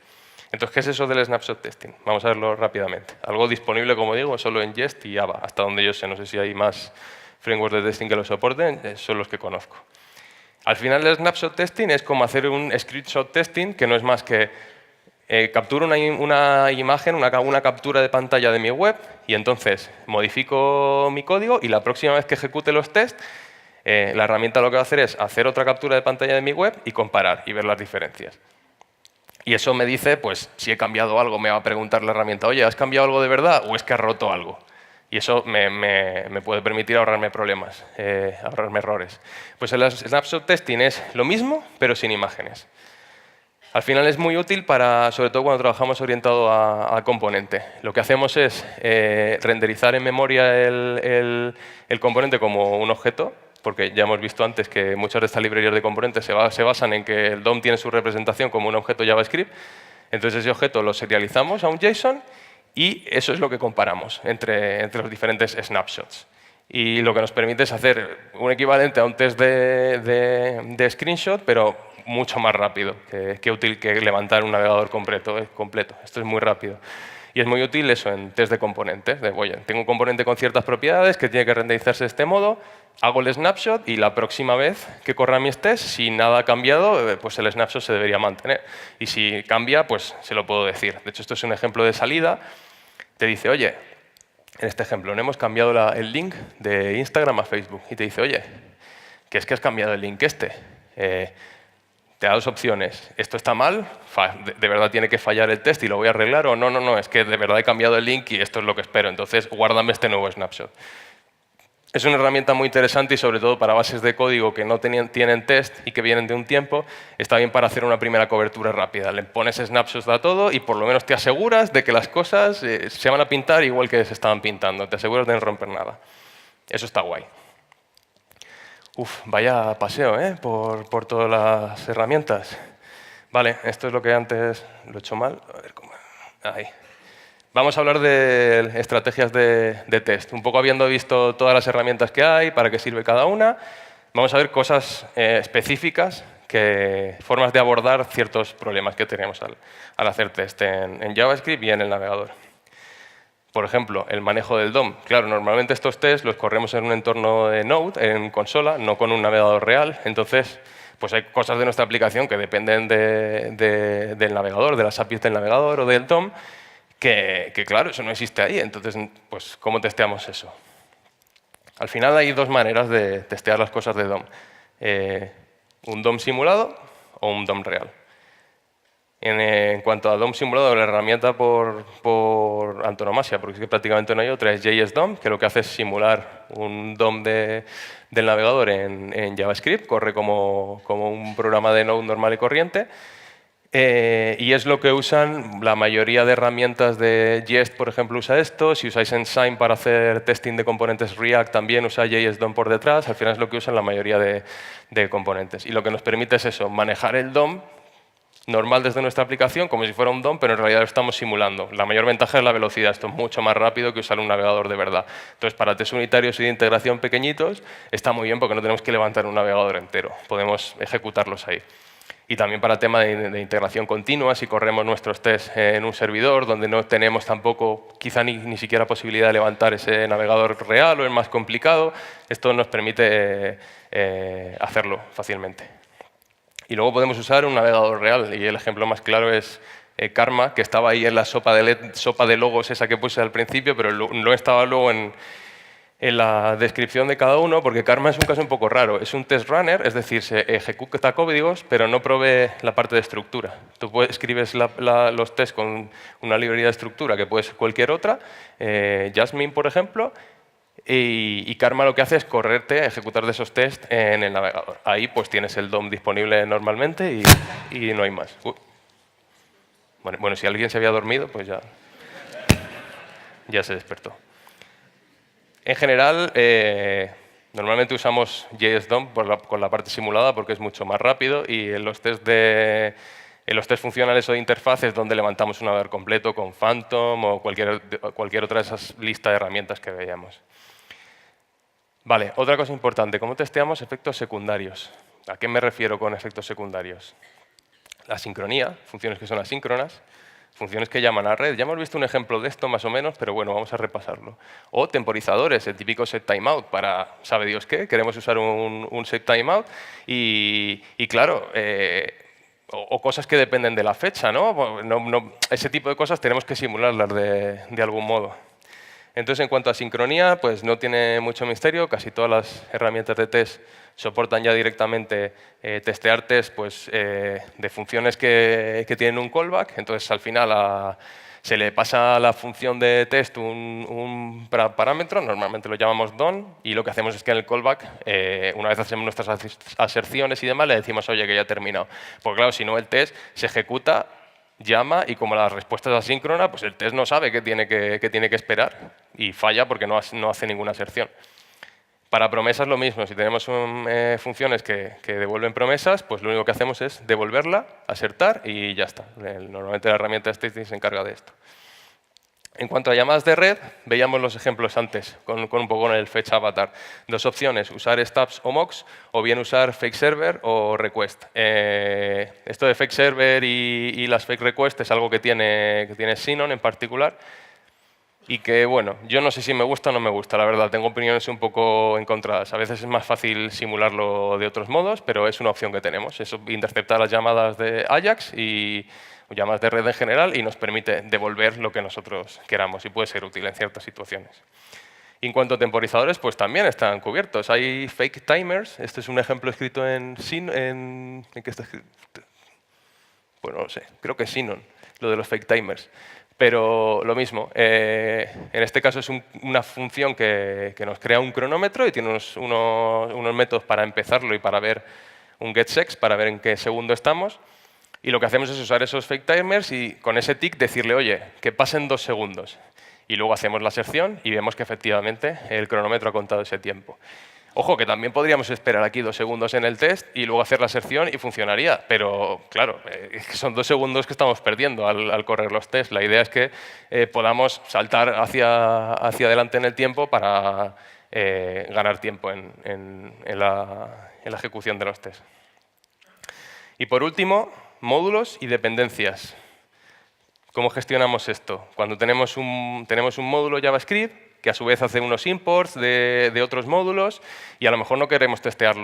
Entonces, ¿qué es eso del snapshot testing? Vamos a verlo rápidamente. Algo disponible, como digo, solo en Jest y Ava, hasta donde yo sé. No sé si hay más frameworks de testing que lo soporten, son los que conozco. Al final, el snapshot testing es como hacer un screenshot testing, que no es más que capturo una imagen, una captura de pantalla de mi web, y entonces modifico mi código y la próxima vez que ejecute los tests, la herramienta lo que va a hacer es hacer otra captura de pantalla de mi web y comparar y ver las diferencias. Y eso me dice, pues, si he cambiado algo, me va a preguntar la herramienta, oye, ¿has cambiado algo de verdad o es que has roto algo? Y eso me puede permitir ahorrarme problemas, ahorrarme errores. Pues el snapshot testing es lo mismo, pero sin imágenes. Al final es muy útil sobre todo cuando trabajamos orientado a componente. Lo que hacemos es renderizar en memoria el componente como un objeto, porque ya hemos visto antes que muchas de estas librerías de componentes se basan en que el DOM tiene su representación como un objeto JavaScript. Entonces ese objeto lo serializamos a un JSON y eso es lo que comparamos entre los diferentes snapshots. Y lo que nos permite es hacer un equivalente a un test de screenshot, pero mucho más rápido que útil que levantar un navegador completo. Esto es muy rápido. Y es muy útil eso en test de componentes. Oye, tengo un componente con ciertas propiedades que tiene que renderizarse de este modo, hago el snapshot y la próxima vez que corra mis tests, si nada ha cambiado, pues el snapshot se debería mantener. Y si cambia, pues se lo puedo decir. De hecho, esto es un ejemplo de salida. Te dice, oye, en este ejemplo, no hemos cambiado el link de Instagram a Facebook. Y te dice, oye, que es que has cambiado el link este. te da dos opciones. ¿Esto está mal? ¿De verdad tiene que fallar el test y lo voy a arreglar? O no, es que de verdad he cambiado el link y esto es lo que espero. Entonces, guárdame este nuevo snapshot. Es una herramienta muy interesante y sobre todo para bases de código que no tienen test y que vienen de un tiempo, está bien para hacer una primera cobertura rápida. Le pones snapshots a todo y por lo menos te aseguras de que las cosas se van a pintar igual que se estaban pintando. Te aseguras de no romper nada. Eso está guay. Vaya paseo por todas las herramientas. Vale, esto es lo que antes lo he hecho mal. A ver cómo. Ahí. Vamos a hablar de estrategias de test. Un poco habiendo visto todas las herramientas que hay, para qué sirve cada una, vamos a ver cosas específicas, formas de abordar ciertos problemas que tenemos al hacer test en JavaScript y en el navegador. Por ejemplo, el manejo del DOM. Claro, normalmente estos tests los corremos en un entorno de Node, en consola, no con un navegador real. Entonces, pues hay cosas de nuestra aplicación que dependen del navegador, de las APIs del navegador o del DOM, que claro, eso no existe ahí. Entonces, pues, ¿cómo testeamos eso? Al final hay dos maneras de testear las cosas de DOM. Un DOM simulado o un DOM real. En cuanto a DOM simulado, la herramienta por antonomasia, porque es que prácticamente no hay otra, es JSDOM, que lo que hace es simular un DOM del navegador en JavaScript, corre como un programa de Node normal y corriente. Y es lo que usan la mayoría de herramientas de Jest, por ejemplo, usa esto. Si usáis Ensign para hacer testing de componentes React, también usa JSDOM por detrás. Al final es lo que usan la mayoría de componentes. Y lo que nos permite es eso, manejar el DOM normal desde nuestra aplicación, como si fuera un DOM, pero en realidad lo estamos simulando. La mayor ventaja es la velocidad. Esto es mucho más rápido que usar un navegador de verdad. Entonces, para test unitarios y de integración pequeñitos, está muy bien porque no tenemos que levantar un navegador entero. Podemos ejecutarlos ahí. Y también para tema de integración continua, si corremos nuestros tests en un servidor donde no tenemos tampoco, quizá ni siquiera posibilidad de levantar ese navegador real o es más complicado, esto nos permite hacerlo fácilmente. Y luego podemos usar un navegador real, y el ejemplo más claro es Karma, que estaba ahí en la sopa de logos esa que puse al principio, pero no estaba luego en la descripción de cada uno, porque Karma es un caso un poco raro. Es un test runner, es decir, se ejecuta códigos, pero no provee la parte de estructura. Tú escribes los tests con una librería de estructura, que puede ser cualquier otra, Jasmine, por ejemplo, y Karma lo que hace es correrte a ejecutar de esos tests en el navegador. Ahí pues tienes el DOM disponible normalmente y no hay más. Bueno, si alguien se había dormido, pues ya se despertó. En general, normalmente usamos JSDOM con la parte simulada porque es mucho más rápido y en los test funcionales o de interfaces donde levantamos un navegador completo con Phantom o cualquier otra de esas listas de herramientas que veíamos. Vale, otra cosa importante, ¿cómo testeamos efectos secundarios? ¿A qué me refiero con efectos secundarios? La sincronía, funciones que son asíncronas, funciones que llaman a red. Ya hemos visto un ejemplo de esto más o menos, pero bueno, vamos a repasarlo. O temporizadores, el típico set timeout para, ¿sabe Dios qué? Queremos usar un set timeout y claro, o cosas que dependen de la fecha, ¿no? Ese tipo de cosas tenemos que simularlas de algún modo. Entonces, en cuanto a sincronía, pues no tiene mucho misterio. Casi todas las herramientas de test soportan ya directamente testear test pues, de funciones que tienen un callback. Entonces, al final se le pasa a la función de test un parámetro, normalmente lo llamamos done, y lo que hacemos es que en el callback, una vez hacemos nuestras aserciones y demás, le decimos, oye, que ya ha terminado. Porque claro, si no, el test se ejecuta, llama y como la respuesta es asíncrona, pues el test no sabe qué tiene que esperar y falla porque no hace ninguna aserción. Para promesas lo mismo, si tenemos funciones que devuelven promesas, pues lo único que hacemos es devolverla, asertar y ya está. Normalmente la herramienta de testing se encarga de esto. En cuanto a llamadas de red, veíamos los ejemplos antes, con un poco con el fetch avatar. Dos opciones, usar stubs o mocks, o bien usar fake server o request. Esto de fake server y las fake requests es algo que tiene Sinon en particular, y que, bueno, yo no sé si me gusta o no me gusta, la verdad. Tengo opiniones un poco encontradas. A veces es más fácil simularlo de otros modos, pero es una opción que tenemos. Eso intercepta las llamadas de Ajax y llamadas de red en general y nos permite devolver lo que nosotros queramos y puede ser útil en ciertas situaciones. Y en cuanto a temporizadores, pues también están cubiertos. Hay fake timers. Este es un ejemplo escrito ¿en qué está escrito? Bueno, no sé, creo que es Sinon, lo de los fake timers. Pero lo mismo, en este caso es una función que nos crea un cronómetro y tiene unos métodos para empezarlo y para ver un getSecs, para ver en qué segundo estamos. Y lo que hacemos es usar esos fake timers y con ese tick decirle, oye, que pasen 2 segundos. Y luego hacemos la sección y vemos que efectivamente el cronómetro ha contado ese tiempo. Ojo, que también podríamos esperar aquí 2 segundos en el test y luego hacer la sección y funcionaría. Pero, claro, son 2 segundos que estamos perdiendo al correr los tests. La idea es que podamos saltar hacia adelante en el tiempo para ganar tiempo en la ejecución de los tests. Y por último, módulos y dependencias. ¿Cómo gestionamos esto? Cuando tenemos un módulo JavaScript que a su vez hace unos imports de otros módulos y a lo mejor no queremos testear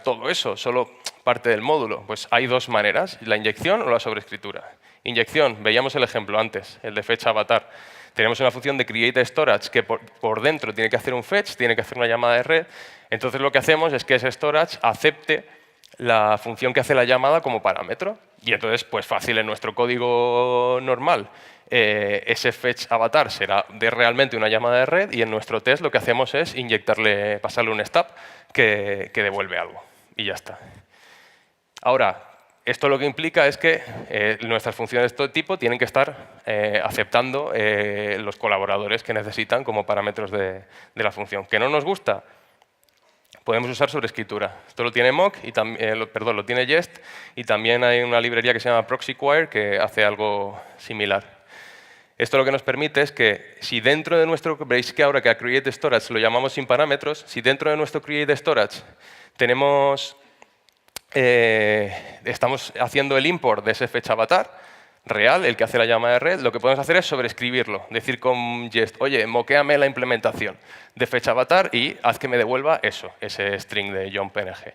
todo eso, solo parte del módulo. Pues hay 2 maneras, la inyección o la sobreescritura. Inyección, veíamos el ejemplo antes, el de fetch avatar. Tenemos una función de createStorage que por dentro tiene que hacer un fetch, tiene que hacer una llamada de red. Entonces lo que hacemos es que ese storage acepte la función que hace la llamada como parámetro. Y entonces, pues fácil, en nuestro código normal, ese fetch avatar será de realmente una llamada de red y en nuestro test lo que hacemos es pasarle un stub que devuelve algo. Y ya está. Ahora, esto lo que implica es que nuestras funciones de todo tipo tienen que estar aceptando los colaboradores que necesitan como parámetros de la función. ¿Que no nos gusta? Podemos usar sobreescritura. Esto lo tiene Mock, lo tiene Jest, y también hay una librería que se llama ProxyQuire que hace algo similar. Esto lo que nos permite es que si dentro de veis que ahora que a createStorage lo llamamos sin parámetros, si dentro de nuestro createStorage estamos haciendo el import de ese fetch avatar real, el que hace la llamada de red, lo que podemos hacer es sobreescribirlo, decir con Jest, oye, moquéame la implementación de fetch avatar y haz que me devuelva ese string de JOHN.png.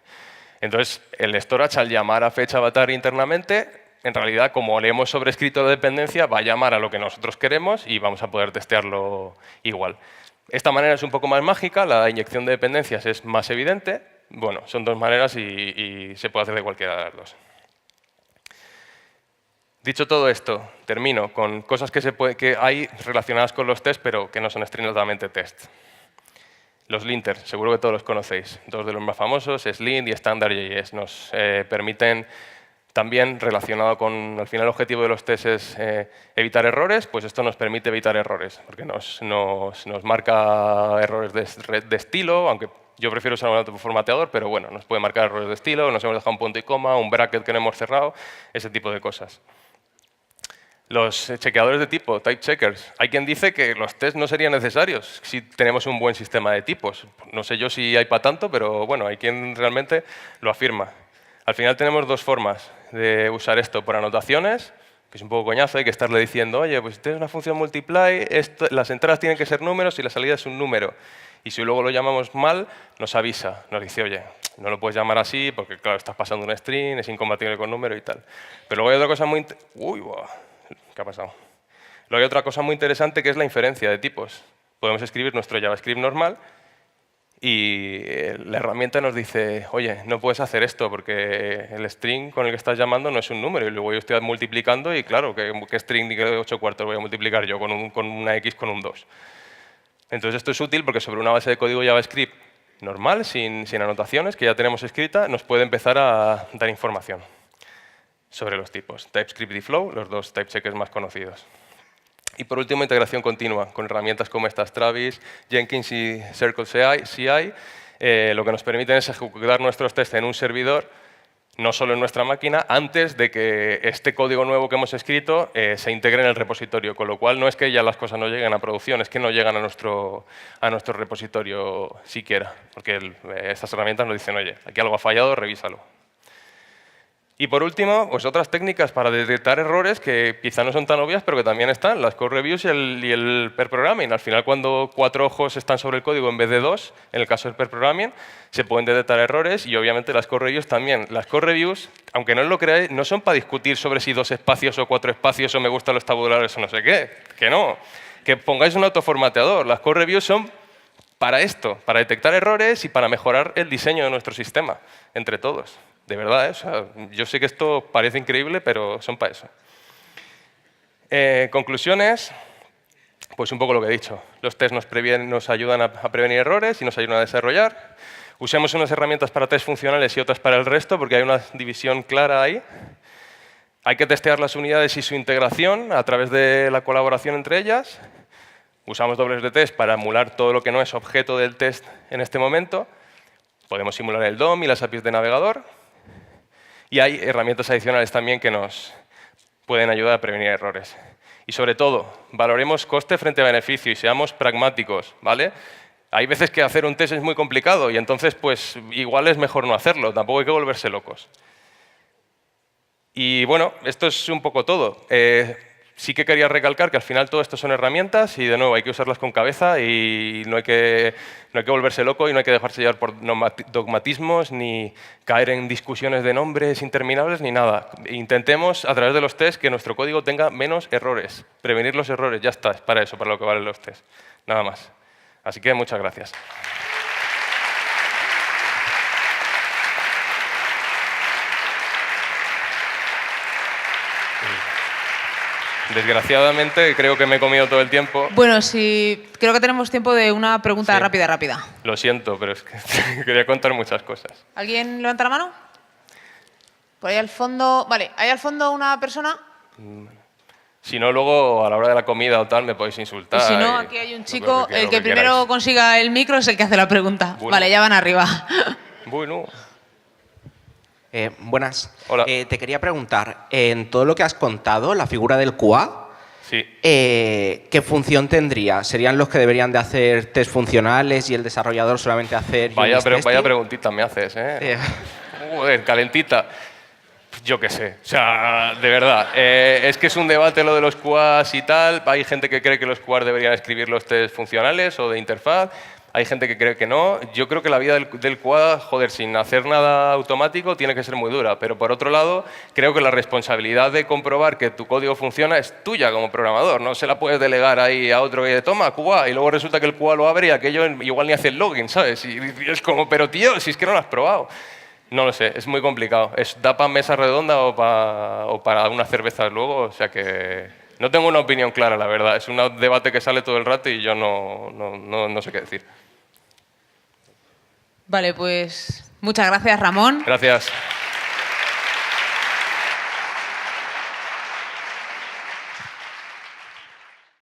Entonces, el storage al llamar a fetch avatar internamente, en realidad, como le hemos sobrescrito la dependencia, va a llamar a lo que nosotros queremos y vamos a poder testearlo igual. Esta manera es un poco más mágica, la inyección de dependencias es más evidente. Bueno, son 2 maneras y se puede hacer de cualquiera de las 2. Dicho todo esto, termino con cosas que hay relacionadas con los tests, pero que no son estrictamente test. Los linters, seguro que todos los conocéis. 2 de los más famosos, Slint y Standard.js. Nos permiten también, relacionado con, al final el objetivo de los tests es evitar errores, pues esto nos permite evitar errores, porque nos marca errores de estilo, aunque yo prefiero usar un autoformateador, pero bueno, nos puede marcar errores de estilo, nos hemos dejado un punto y coma, un bracket que no hemos cerrado, ese tipo de cosas. Los chequeadores de tipo, type checkers. Hay quien dice que los tests no serían necesarios si tenemos un buen sistema de tipos. No sé yo si hay para tanto, pero bueno, hay quien realmente lo afirma. Al final tenemos 2 formas de usar esto por anotaciones, que es un poco coñazo, hay que estarle diciendo, oye, pues si tienes una función multiply, las entradas tienen que ser números y la salida es un número. Y si luego lo llamamos mal, nos avisa, nos dice, oye, no lo puedes llamar así porque, claro, estás pasando un string, es incompatible con número y tal. Pero luego hay otra cosa muy... Uy, buah. ¿Qué ha pasado? Luego hay otra cosa muy interesante que es la inferencia de tipos. Podemos escribir nuestro JavaScript normal y la herramienta nos dice, oye, no puedes hacer esto porque el string con el que estás llamando no es un número y luego yo estoy multiplicando y claro, ¿qué string de 8 cuartos voy a multiplicar yo con una x con un 2? Entonces esto es útil porque sobre una base de código JavaScript normal, sin anotaciones, que ya tenemos escrita, nos puede empezar a dar información sobre los tipos. TypeScript y Flow, los 2 type checkers más conocidos. Y por último, integración continua con herramientas como estas Travis, Jenkins y Circle CI. Lo que nos permiten es ejecutar nuestros tests en un servidor, no solo en nuestra máquina, antes de que este código nuevo que hemos escrito se integre en el repositorio. Con lo cual, no es que ya las cosas no lleguen a producción, es que no llegan a nuestro repositorio siquiera. Porque estas herramientas nos dicen, oye, aquí algo ha fallado, revísalo. Y por último, pues otras técnicas para detectar errores que quizá no son tan obvias, pero que también están, las code reviews y el pair programming. Al final, cuando 4 ojos están sobre el código en vez de 2, en el caso del pair programming, se pueden detectar errores y obviamente las code reviews también. Las code reviews, aunque no lo creáis, no son para discutir sobre si 2 espacios o 4 espacios o me gustan los tabulares o no sé qué, que no. que pongáis un autoformateador. Las code reviews son para esto, para detectar errores y para mejorar el diseño de nuestro sistema, entre todos. De verdad, o sea, yo sé que esto parece increíble, pero son para eso. Conclusiones, pues un poco lo que he dicho. Los tests nos ayudan a prevenir errores y nos ayudan a desarrollar. Usemos unas herramientas para test funcionales y otras para el resto, porque hay una división clara ahí. Hay que testear las unidades y su integración a través de la colaboración entre ellas. Usamos dobles de test para emular todo lo que no es objeto del test en este momento. Podemos simular el DOM y las APIs de navegador. Y hay herramientas adicionales también que nos pueden ayudar a prevenir errores. Y sobre todo, valoremos coste frente a beneficio y seamos pragmáticos, ¿vale? Hay veces que hacer un test es muy complicado y entonces pues igual es mejor no hacerlo, tampoco hay que volverse locos. Y bueno, esto es un poco todo. Sí que quería recalcar que al final todo esto son herramientas y de nuevo hay que usarlas con cabeza y no hay que volverse loco y no hay que dejarse llevar por dogmatismos ni caer en discusiones de nombres interminables ni nada. Intentemos a través de los tests que nuestro código tenga menos errores, prevenir los errores, ya está, es para eso, para lo que valen los tests, nada más. Así que muchas gracias. Desgraciadamente, creo que me he comido todo el tiempo. Bueno, sí, creo que tenemos tiempo de una pregunta rápida. Lo siento, pero es que quería contar muchas cosas. ¿Alguien levanta la mano? Por ahí al fondo. Vale, ¿hay al fondo una persona? Si no, luego a la hora de la comida o tal me podéis insultar. Y si no, aquí hay un chico. El que primero consiga el micro es el que hace la pregunta. Bueno. Vale, ya van arriba. Bueno. Buenas. Hola. Te quería preguntar, en todo lo que has contado, la figura del QA, sí. ¿Qué función tendría? ¿Serían los que deberían de hacer test funcionales y el desarrollador solamente hacer vaya preguntita me haces, ¿eh? Joder, calentita. Yo qué sé. O sea, de verdad. Es que es un debate lo de los QAs y tal. Hay gente que cree que los QAs deberían escribir los test funcionales o de interfaz. Hay gente que cree que no. Yo creo que la vida del QA, joder, sin hacer nada automático, tiene que ser muy dura. Pero por otro lado, creo que la responsabilidad de comprobar que tu código funciona es tuya como programador. No se la puedes delegar ahí a otro que toma QA y luego resulta que el QA lo abre y aquello igual ni hace el login, ¿sabes? Y es como, pero tío, si es que no lo has probado. No lo sé, es muy complicado. ¿Da para mesa redonda o para unas cervezas luego? O sea que no tengo una opinión clara, la verdad. Es un debate que sale todo el rato y yo no sé qué decir. Vale, pues muchas gracias, Ramón. Gracias.